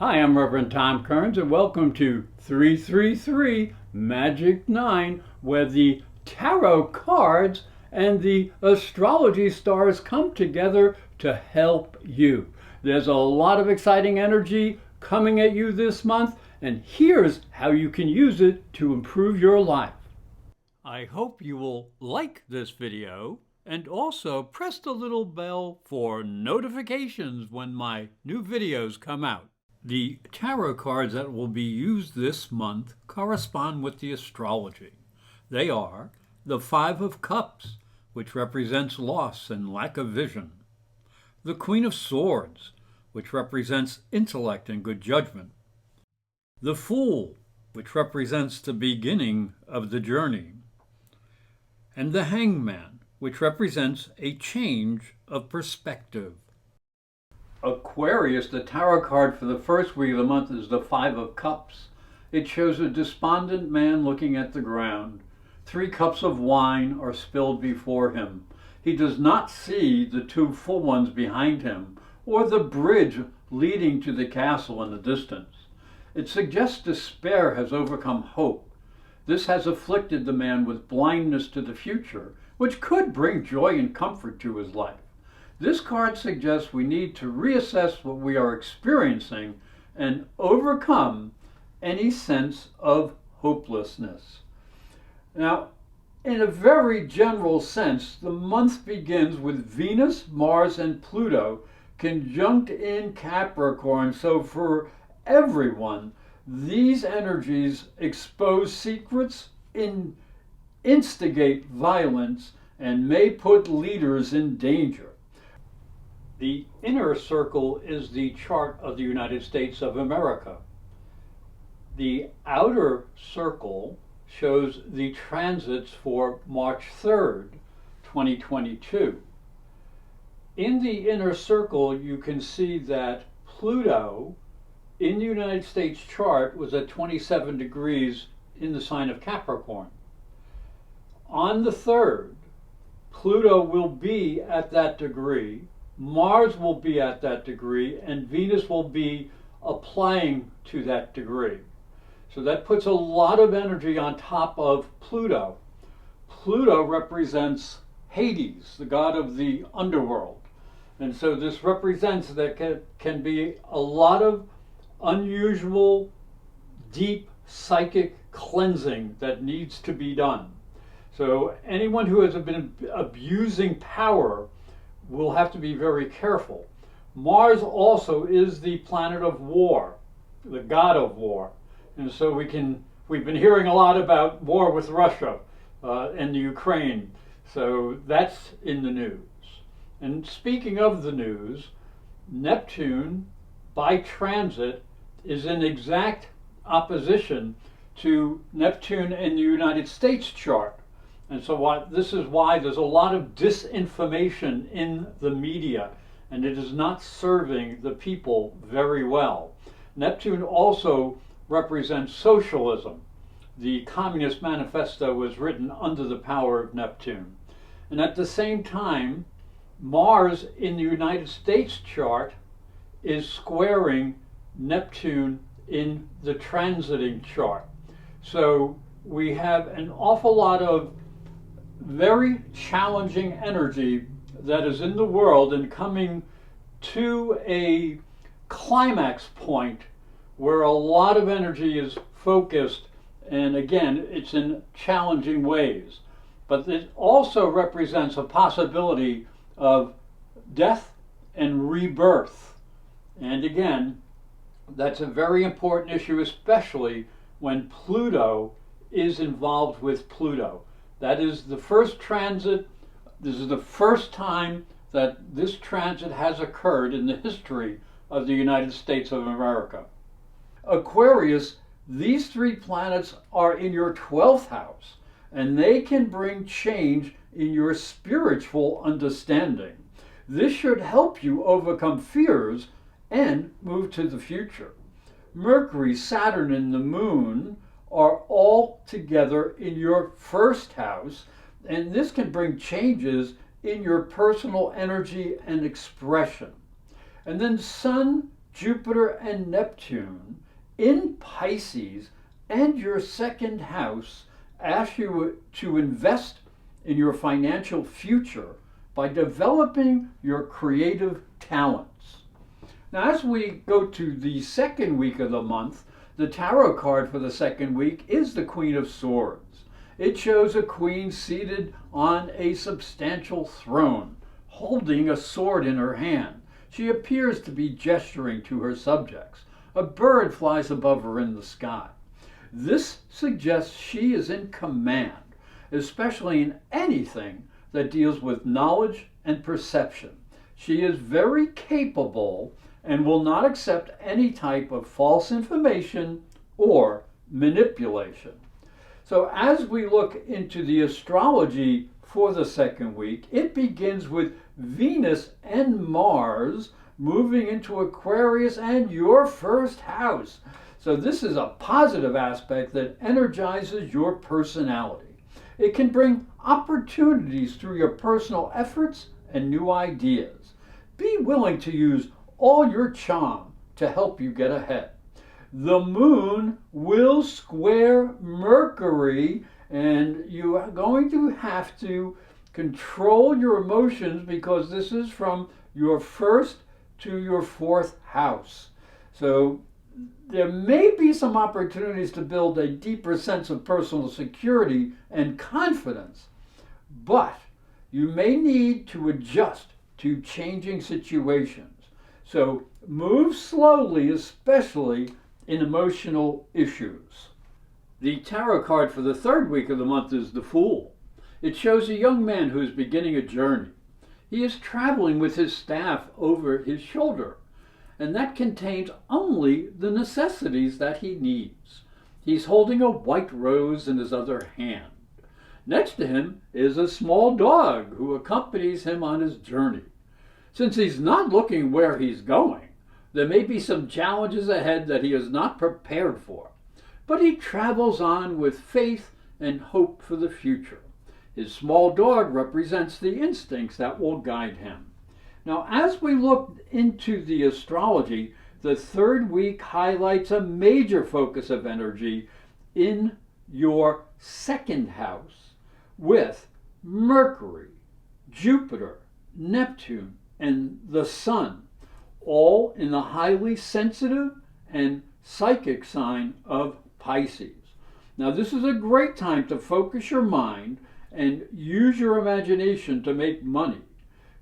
Hi, I'm Reverend Tom Kearns, and welcome to 333 Magic 9, where the tarot cards and the astrology stars come together to help you. There's a lot of exciting energy coming at you this month, and here's how you can use it to improve your life. I hope you will like this video and also press the little bell for notifications when my new videos come out. The tarot cards that will be used this month correspond with the astrology. They are the Five of Cups, which represents loss and lack of vision; the Queen of Swords, which represents intellect and good judgment; the Fool, which represents the beginning of the journey; and the Hangman, which represents a change of perspective. Aquarius, the tarot card for the first week of the month, is the Five of Cups. It shows a despondent man looking at the ground. 3 cups of wine are spilled before him. He does not see the 2 full ones behind him, or the bridge leading to the castle in the distance. It suggests despair has overcome hope. This has afflicted the man with blindness to the future, which could bring joy and comfort to his life. This card suggests we need to reassess what we are experiencing and overcome any sense of hopelessness. Now, in a very general sense, the month begins with Venus, Mars, and Pluto conjunct in Capricorn. So for everyone, these energies expose secrets, instigate violence, and may put leaders in danger. The inner circle is the chart of the United States of America. The outer circle shows the transits for March 3rd, 2022. In the inner circle, you can see that Pluto in the United States chart was at 27 degrees in the sign of Capricorn. On the 3rd, Pluto will be at that degree, Mars will be at that degree, and Venus will be applying to that degree. So that puts a lot of energy on top of Pluto. Pluto represents Hades, the god of the underworld. And so this represents that can be a lot of unusual, deep psychic cleansing that needs to be done. So anyone who has been abusing power will have to be very careful. Mars also is the planet of war, the god of war. And so we've been hearing a lot about war with Russia and the Ukraine. So that's in the news. And speaking of the news, Neptune by transit is in exact opposition to Neptune in the United States chart. And so this is why there's a lot of disinformation in the media, and it is not serving the people very well. Neptune also represents socialism. The Communist Manifesto was written under the power of Neptune. And at the same time, Mars in the United States chart is squaring Neptune in the transiting chart. So we have an awful lot of very challenging energy that is in the world and coming to a climax point where a lot of energy is focused, and again, it's in challenging ways. But it also represents a possibility of death and rebirth. And again, that's a very important issue, especially when Pluto is involved with Pluto. That is the first transit. This is the first time that this transit has occurred in the history of the United States of America. Aquarius, these 3 planets are in your 12th house, and they can bring change in your spiritual understanding. This should help you overcome fears and move to the future. Mercury, Saturn, and the Moon are all together in your 1st house, and this can bring changes in your personal energy and expression. And then Sun, Jupiter, and Neptune in Pisces and your second house ask you to invest in your financial future by developing your creative talents. Now, as we go to the second week of the month, the tarot card for the second week is the Queen of Swords. It shows a queen seated on a substantial throne, holding a sword in her hand. She appears to be gesturing to her subjects. A bird flies above her in the sky. This suggests she is in command, especially in anything that deals with knowledge and perception. She is very capable and will not accept any type of false information or manipulation. So as we look into the astrology for the second week, it begins with Venus and Mars moving into Aquarius and your first house. So this is a positive aspect that energizes your personality. It can bring opportunities through your personal efforts and new ideas. Be willing to use all your charm to help you get ahead. The moon will square Mercury, and you are going to have to control your emotions because this is from your first to your fourth house. So there may be some opportunities to build a deeper sense of personal security and confidence, but you may need to adjust to changing situations. So move slowly, especially in emotional issues. The tarot card for the third week of the month is the Fool. It shows a young man who is beginning a journey. He is traveling with his staff over his shoulder, and that contains only the necessities that he needs. He's holding a white rose in his other hand. Next to him is a small dog who accompanies him on his journey. Since he's not looking where he's going, there may be some challenges ahead that he is not prepared for, but he travels on with faith and hope for the future. His small dog represents the instincts that will guide him. Now, as we look into the astrology, the third week highlights a major focus of energy in your second house with Mercury, Jupiter, Neptune, and the Sun, all in the highly sensitive and psychic sign of Pisces. Now, this is a great time to focus your mind and use your imagination to make money.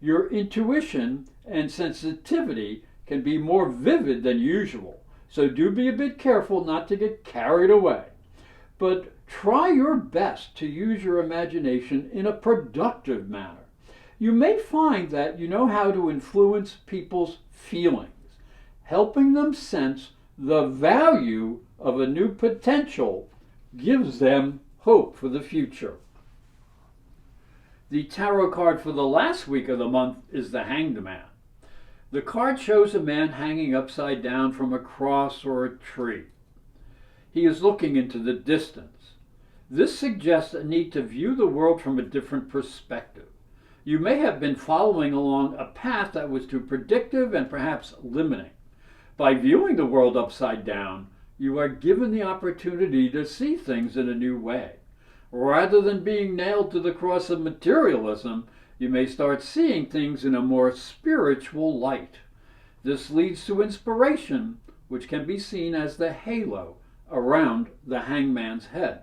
Your intuition and sensitivity can be more vivid than usual, so do be a bit careful not to get carried away. But try your best to use your imagination in a productive manner. You may find that you know how to influence people's feelings, helping them sense the value of a new potential gives them hope for the future. The tarot card for the last week of the month is the Hanged Man. The card shows a man hanging upside down from a cross or a tree. He is looking into the distance. This suggests a need to view the world from a different perspective. You may have been following along a path that was too predictive and perhaps limiting. By viewing the world upside down, you are given the opportunity to see things in a new way. Rather than being nailed to the cross of materialism, you may start seeing things in a more spiritual light. This leads to inspiration, which can be seen as the halo around the hangman's head.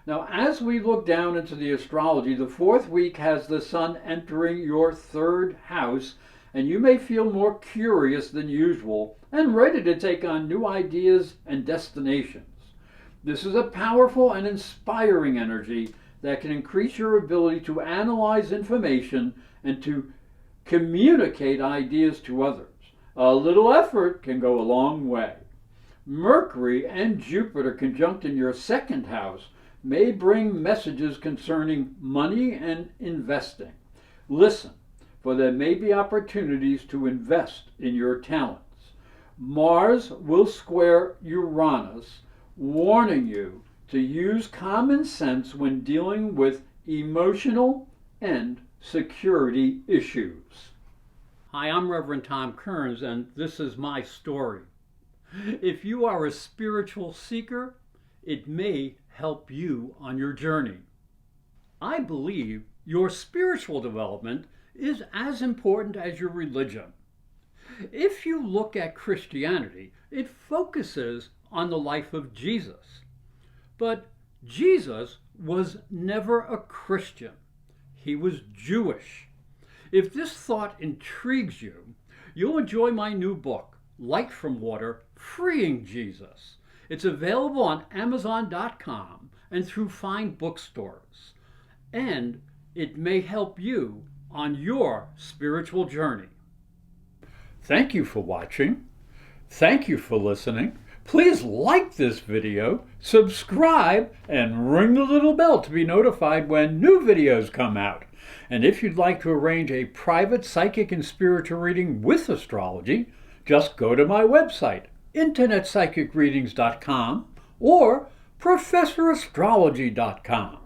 Now, as we look down into the astrology, the fourth week has the Sun entering your third house, and you may feel more curious than usual and ready to take on new ideas and destinations. This is a powerful and inspiring energy that can increase your ability to analyze information and to communicate ideas to others. A little effort can go a long way. Mercury and Jupiter conjunct in your second house may bring messages concerning money and investing. Listen, for there may be opportunities to invest in your talents. Mars will square Uranus, warning you to use common sense when dealing with emotional and security issues. Hi, I'm Reverend Tom Kearns, and this is my story. If you are a spiritual seeker, it may help you on your journey. I believe your spiritual development is as important as your religion. If you look at Christianity, it focuses on the life of Jesus. But Jesus was never a Christian. He was Jewish. If this thought intrigues you, you'll enjoy my new book, Light from Water, Freeing Jesus. It's available on Amazon.com and through fine bookstores. And it may help you on your spiritual journey. Thank you for watching. Thank you for listening. Please like this video, subscribe, and ring the little bell to be notified when new videos come out. And if you'd like to arrange a private psychic and spiritual reading with astrology, just go to my website, internetpsychicreadings.com or professorastrology.com.